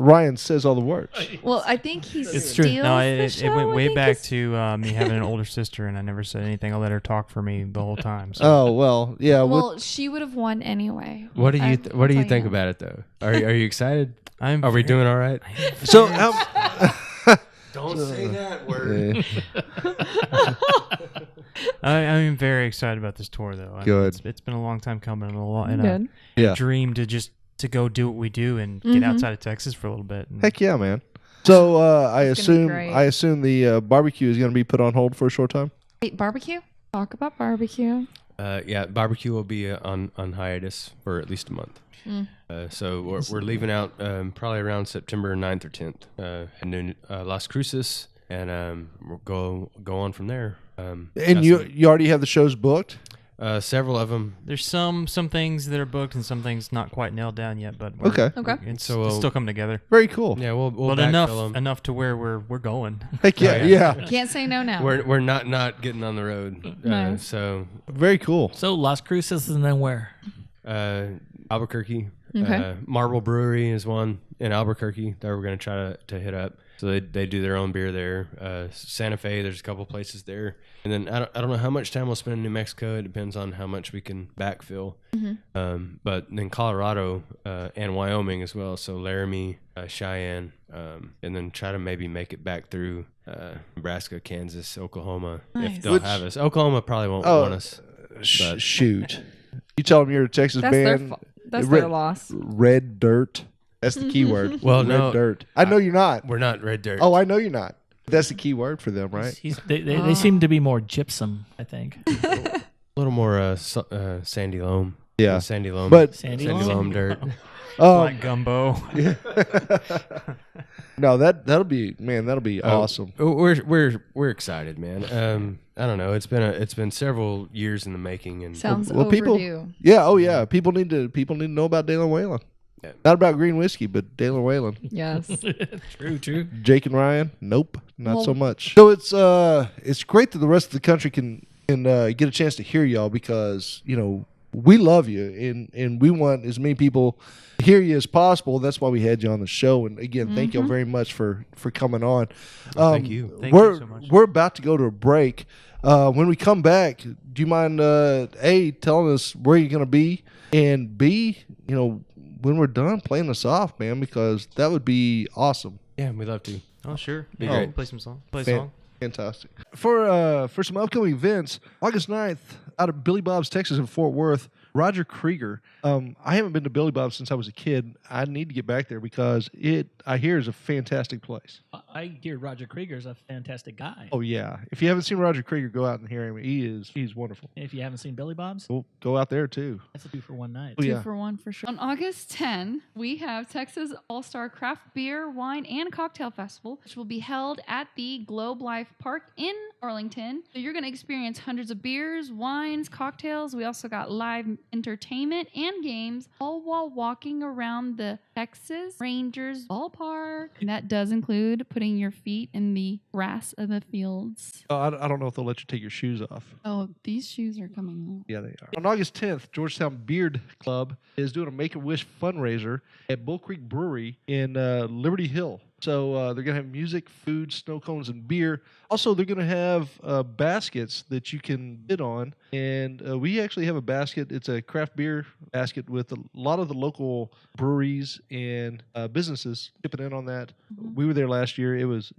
Ryan says all the words. Well, I think he It's true. steals No, the it show, went I way think back is- to me having an older sister, and I never said anything. I let her talk for me the whole time. So. Oh well, yeah. Well, she would have won anyway. What do you I'll What do you tell think about it though? Are you excited? Are we very- doing all right? so Don't say that word. I'm very excited about this tour, though. Good. It's been a long time coming, and Good. Yeah. a dream to go do what we do and get outside of Texas for a little bit. And heck yeah, man. So I It's gonna be great. assume the barbecue is going to be put on hold for a short time. Wait, barbecue? Talk about barbecue. Yeah, barbecue will be on hiatus for at least a month. So we're leaving out probably around September 9th or 10th, and then Las Cruces, and we'll go on from there. And got you already have the shows booked. several of them. there's some things that are booked and some things not quite nailed down yet, but Okay. it's, So, it's still coming together. Very cool. Yeah, we'll But backfill 'em. enough to where we're going. Heck yeah, Oh, yeah. Can't say no now. We're not getting on the road. Nice. So Very cool. So Las Cruces and then where? Albuquerque, Okay. Marble Brewery is one in Albuquerque that we're going to try to hit up. So they do their own beer there. Santa Fe, there's a couple places there. And then I don't know how much time we'll spend in New Mexico. It depends on how much we can backfill. But then Colorado and Wyoming as well. So Laramie, Cheyenne, and then try to maybe make it back through Nebraska, Kansas, Oklahoma Nice. if they'll have us. Oklahoma probably won't want us. But- Shoot. You tell them you're a Texas That's their band. that's Red- their loss. Red dirt. That's the key word. Well, Red no. dirt. I know you're not. We're not Red Dirt. Oh, I know you're not. That's the key word for them, right? They seem to be more gypsum, I think. A little more sandy loam. Yeah. Sandy loam. But Sandy sandy loam dirt. Black gumbo. no, that'll be awesome. We're excited, man. I don't know. It's been several years in the making, and Sounds Well, people, overdue. yeah, oh yeah, people need to know about Dale and Waylon. Yeah. Not about green whiskey, but Dale and Waylon. Yes. True. Jake and Ryan, nope, not Well- so much. So it's great that the rest of the country can get a chance to hear y'all because we love you and we want as many people to hear you as possible. That's why we had you on the show. And again, thank y'all very much for coming on. thank you. Thank you so much. We're about to go to a break. When we come back, do you mind A, telling us where you're going to be, and B, when we're done, playing us off, man, because that would be awesome. Yeah, we'd love to. Oh, sure. Be Yeah, great. play some song. Play a Fan- song. Fantastic. For some upcoming events, August 9th, out of Billy Bob's, Texas in Fort Worth, Roger Krieger. I haven't been to Billy Bob's since I was a kid. I need to get back there because I hear is a fantastic place. I hear Roger Krieger's a fantastic guy. Oh yeah. If you haven't seen Roger Krieger, go out and hear him. He's wonderful. If you haven't seen Billy Bob's, We'll go out there too. that's a 2 for 1 night. Oh, Two yeah. for one for sure. On August 10, we have Texas All-Star Craft Beer, Wine, and Cocktail Festival, which will be held at the Globe Life Park in Arlington. So you're going to experience hundreds of beers, wines, cocktails. We also got live entertainment and games, all while walking around the Texas Rangers ballpark. And that does include putting your feet in the grass of the fields. I don't know if they'll let you take your shoes off. Oh, these shoes are coming off. Yeah, they are. On August 10th, Georgetown Beard Club is doing a Make-A-Wish fundraiser at Bull Creek Brewery in Liberty Hill. So they're going to have music, food, snow cones, and beer. Also, they're going to have baskets that you can bid on. And we actually have a basket. It's a craft beer basket with a lot of the local breweries and businesses chipping in on that. We were there last year. It was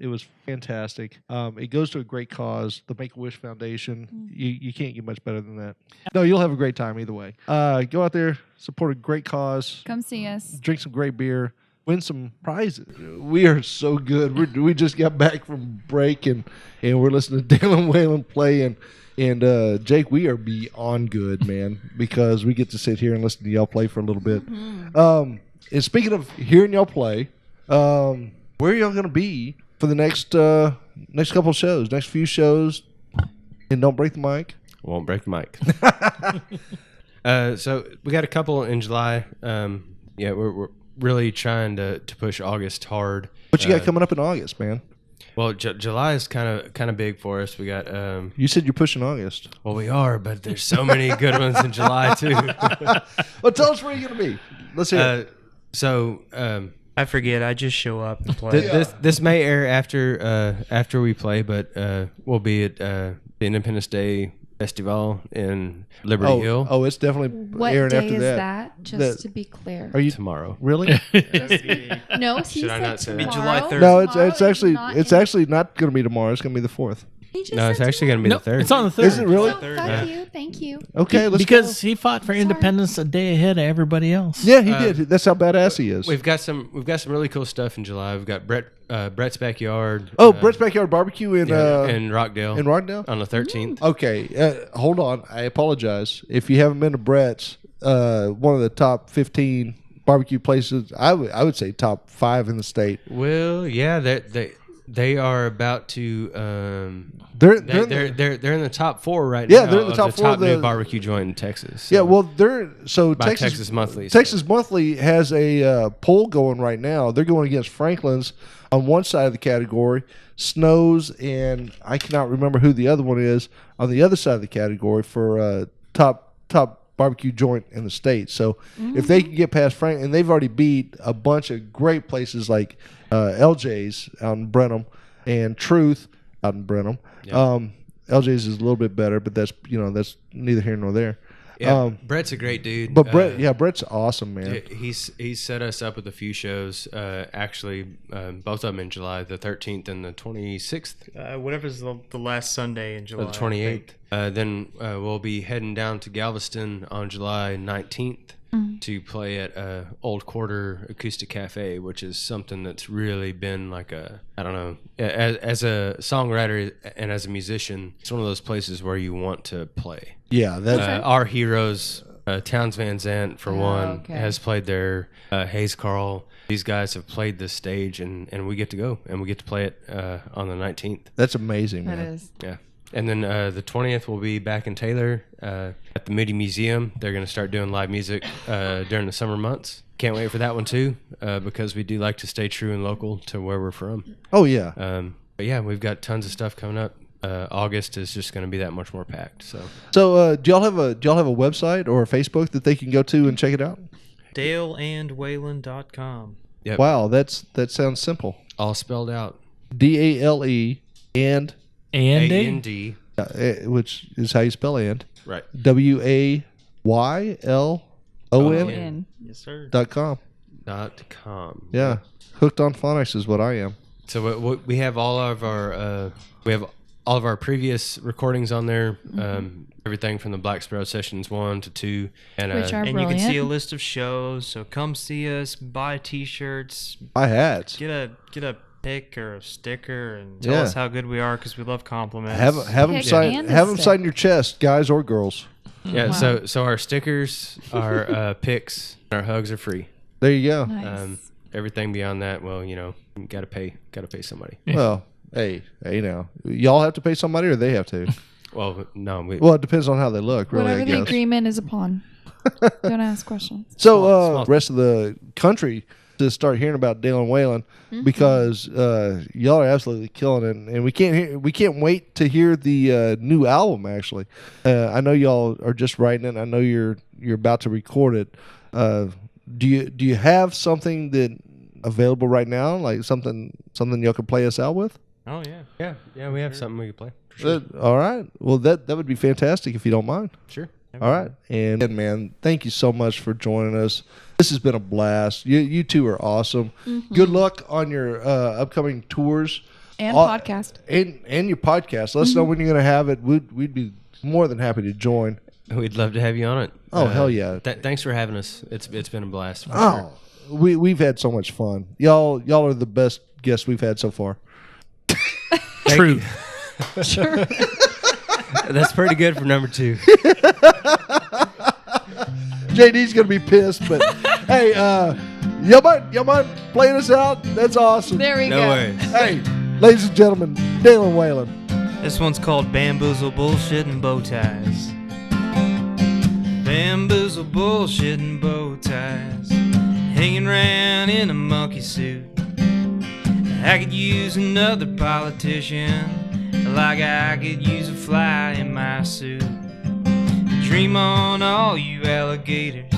fantastic. It goes to a great cause, the Make-A-Wish Foundation. You can't get much better than that. No, you'll have a great time either way. Go out there, support a great cause. Come see us. Drink some great beer. Win some prizes. We are so good. We just got back from break and we're listening to Dale and Waylon play and Jake, we are beyond good, man, because we get to sit here and listen to y'all play for a little bit. And speaking of hearing y'all play, where are y'all going to be for the next couple of shows, next few shows? And don't break the mic. Won't break the mic. So we got a couple in July. We're really trying to push August hard. What you got coming up in August, man? Well, July is kind of big for us. We got. You said you're pushing August. Well, we are, but there's so many good ones in July too. Well, tell us where you're gonna be. Let's hear it. I forget. I just show up and play. This may air after we play, but we'll be at the Independence Day Festival in Liberty Hill. Oh, it's definitely What airing day after is that. that? Just to be clear. Are you tomorrow? Really? No, he Should I said not say that? tomorrow. July 3rd. No, it's Tomorrow is actually not going to be tomorrow. It's going to be the 4th. He just No, it's said actually going to be No, the 3rd. it's on the 3rd. Is it really? tomorrow. No, fuck you. Thank you. Okay, let's Because go. he fought for independence a day ahead of everybody else. Yeah, he did. That's how badass he is. We've got some really cool stuff in July. We've got Brett's Backyard. Brett's Backyard Barbecue in Rockdale. in Rockdale. On the 13th. Okay, hold on. I apologize if you haven't been to Brett's. One of the top 15 barbecue places. I would say top 5 in the state. Well, yeah, they are about to. They're They're in the top 4 right Yeah, now. they're in the top 4 top new barbecue joint in Texas. So Yeah, well, by Texas Monthly. Texas Monthly has a poll going right now. They're going against Franklin's on one side of the category, Snow's, and I cannot remember who the other one is on the other side of the category for top barbecue joint in the state. So if they can get past Frank, and they've already beat a bunch of great places like LJ's out in Brenham and Truth out in Brenham. Yeah. LJ's is a little bit better, but that's neither here nor there. Yeah, Brett's a great dude. But Brett's awesome, man. He's set us up with a few shows. Actually, both of them in July, the 13th and the 26th. Whatever's the last Sunday in July. Or the 28th. Then we'll be heading down to Galveston on July 19th to play at Old Quarter Acoustic Cafe, which is something that's really been like I don't know, as a songwriter and as a musician, it's one of those places where you want to play. Yeah, that's Our heroes, Towns Van Zandt, for one, has played there. Hayes Carl. These guys have played this stage, and we get to go, and we get to play it on the 19th. that's amazing, man. That is. Yeah. And then the 20th, we'll be back in Taylor at the Moody Museum. They're going to start doing live music during the summer months. Can't wait for that one, too, because we do like to stay true and local to where we're from. Oh yeah. But yeah, we've got tons of stuff coming up. August is just going to be that much more packed. So do y'all have a website or a Facebook that they can go to and check it out? DaleandWaylon.com. Yep. Wow, that sounds simple. All spelled out. DALE and AND. which is how you spell and. Right. WAYLON Yes, sir. .com. .com. Yeah, hooked on phonics is what I am. So we have all of our previous recordings on there. Everything from the Black Sparrow sessions 1 to 2, and Which are And you can see a brilliant. list of shows. So come see us, buy T-shirts, I hats. get a pic or a sticker, and tell Yeah. us how good we are because we love compliments. Have them Pick sign and a have them stick. sign your chest, guys or girls. yeah. Wow. So our stickers, our pics, our hugs are free. There you go. Nice. Everything beyond that, well, you gotta pay somebody. Well, hey, now y'all have to pay somebody or they have to. Well, no, Well, it depends on how they look, really. Whatever I the guess. agreement is upon. Don't ask questions. So, Small. rest of the country to start hearing about Dale and Waylon because y'all are absolutely killing it, and we can't wait to hear the new album. Actually, I know y'all are just writing it. I know you're about to record it. Do you have something that available right now? Like something y'all could play us out with? Oh yeah. Yeah, we have something we could play. For sure. All right. Well, that would be fantastic if you don't mind. Sure. All right. And man, thank you so much for joining us. This has been a blast. You two are awesome. Good luck on your upcoming tours And podcast. and your podcast. Let us know when you're going to have it. We'd be more than happy to join. We'd love to have you on it. Oh, hell yeah. Thanks for having us. It's been a blast. For Oh, we've had so much fun. Y'all are the best guests we've had so far. True. Sure. That's pretty good for number 2. JD's gonna be pissed, but hey, y'all mind playing us out? That's awesome. There we No go. worries. Hey, ladies and gentlemen, Dale and Waylon. This one's called Bamboozle Bullshit and Bow Ties. Bamboozle bullshit and bow ties, hanging around in a monkey suit. I could use another politician, like I could use a fly in my suit. Dream on, all you alligators.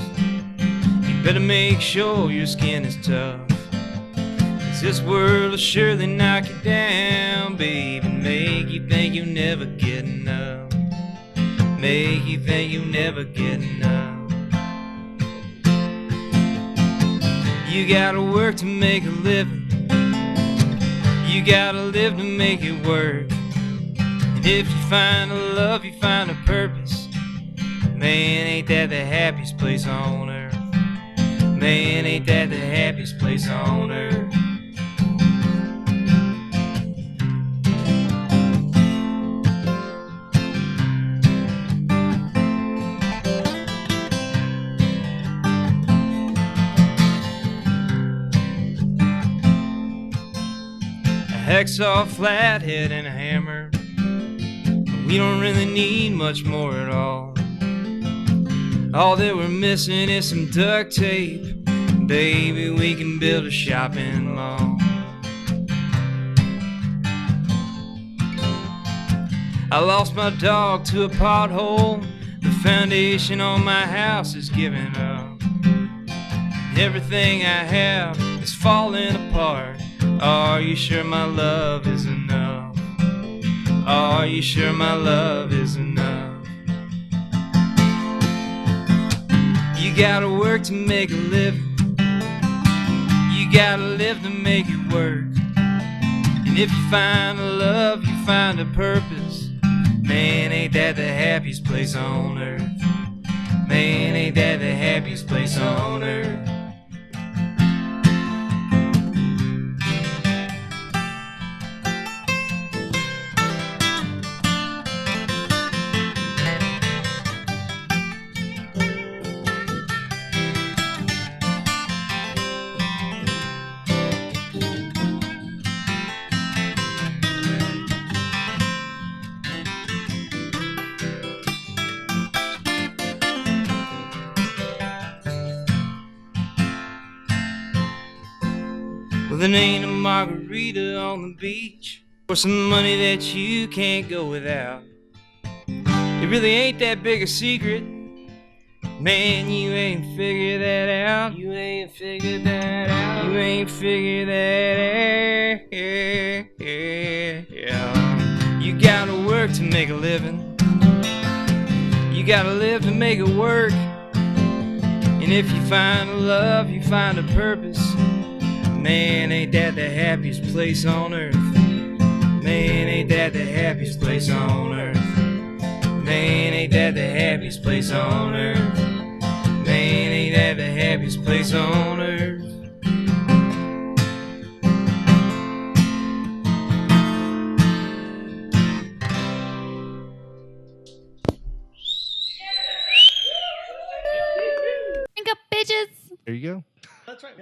You better make sure your skin is tough, 'cause this world will surely knock you down, babe, and make you think you'll never get enough. Make you think you'll never get enough. You gotta work to make a living. You gotta live to make it work. And if you find a love, you find a purpose. Man, ain't that the happiest place on earth? Man, ain't that the happiest place on earth? Hacksaw, flathead, and a hammer. We don't really need much more at all. All that we're missing is some duct tape. Baby, we can build a shopping mall. I lost my dog to a pothole. The foundation on my house is giving up. Everything I have is falling apart. Are you sure my love is enough? Are you sure my love is enough? You gotta work to make a living. You gotta live to make it work. And if you find a love, you find a purpose. Man, ain't that the happiest place on earth? Man, ain't that the happiest place on earth? Well, there ain't a margarita on the beach, or some money that you can't go without. It really ain't that big a secret. Man, you ain't figured that out. You ain't figured that out. You ain't figured that out. You gotta work to make a living. You gotta live to make it work. And if you find a love, you find a purpose. Man, ain't that the happiest place on earth? Man, ain't that the happiest place on earth? Man, ain't that the happiest place on earth? Man, ain't that the happiest place on earth? Drink up, bitches. There you go. That's right.